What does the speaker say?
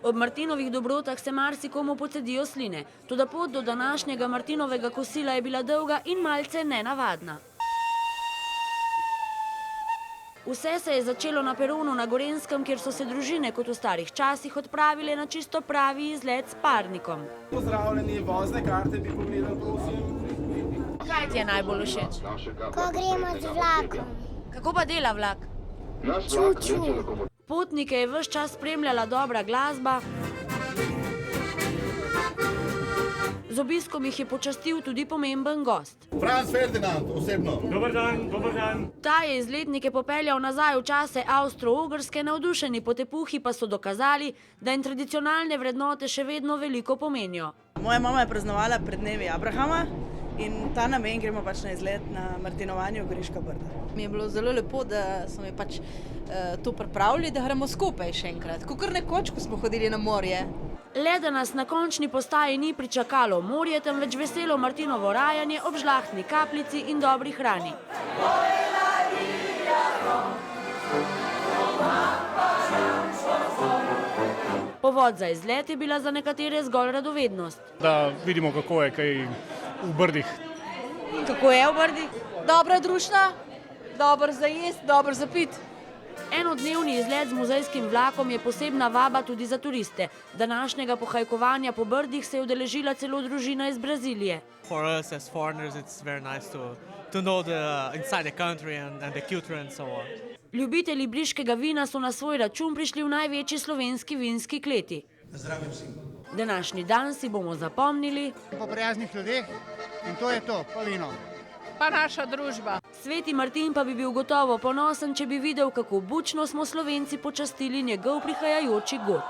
Ob Martinovih dobrotah se marsikomu pocedijo sline, toda pot do današnjega Martinovega kosila je bila dolga in malce nenavadna. Vse se je začelo na peronu na Gorenjskem, kjer so se družine kot v starih časih odpravile na čisto pravi izlet s parnikom. Pozdravljeni, vozne karte bi pogledali, prosim. Kaj ti je najbolj všeč? Ko gremo z vlakom. Kako pa dela vlak? Čuču. Potnike je ves čas spremljala dobra glasba. Z obiskom jih je počastil tudi pomemben gost. Franz Ferdinand, osebno. Dobar dan, dobar dan. Ta je izletnike popeljal nazaj v čase Avstro-Ogrske, navdušeni potepuhi pa so dokazali, da jim tradicionalne vrednote še vedno veliko pomenijo. Moja mama je praznovala pred dnevi Abrahama in ta namen gremo pač na izlet na martinovanje v Goriška Brda. Mi je bilo zelo lepo, da so mi pač to pripravili, da gremo skupaj še enkrat. Kakor nekoč, ko smo hodili na morje. Le da nas na končni postaji ni pričakalo morje, temveč veselo Martinovo rajanje ob žlahtni kapljici in dobri hrani. Povod za izlet je bila za nekatere zgolj radovednost. Da vidimo, kako je kaj v Brdih. Kako je v Brdih? Dobra družina, dobro za jest, dobro za pit. Enodnevni izlet z muzejskim vlakom je posebna vaba tudi za turiste. Današnjega pohajkovanja po Brdih se je udeležila celo družina iz Brazilije. For us as foreigners it's very nice to know the inside the country and the culture and so on. Ljubitelji briškega vina so na svoj račun prišli v največji slovenski vinski kleti. Zdravim vsi. Današnji dan si bomo zapomnili po prijaznih ljudeh in to je to, pa vino. Pa naša družba. Sveti Martin pa bi bil gotovo ponosen, če bi videl, kako bučno smo Slovenci počastili njegov prihajajoči god.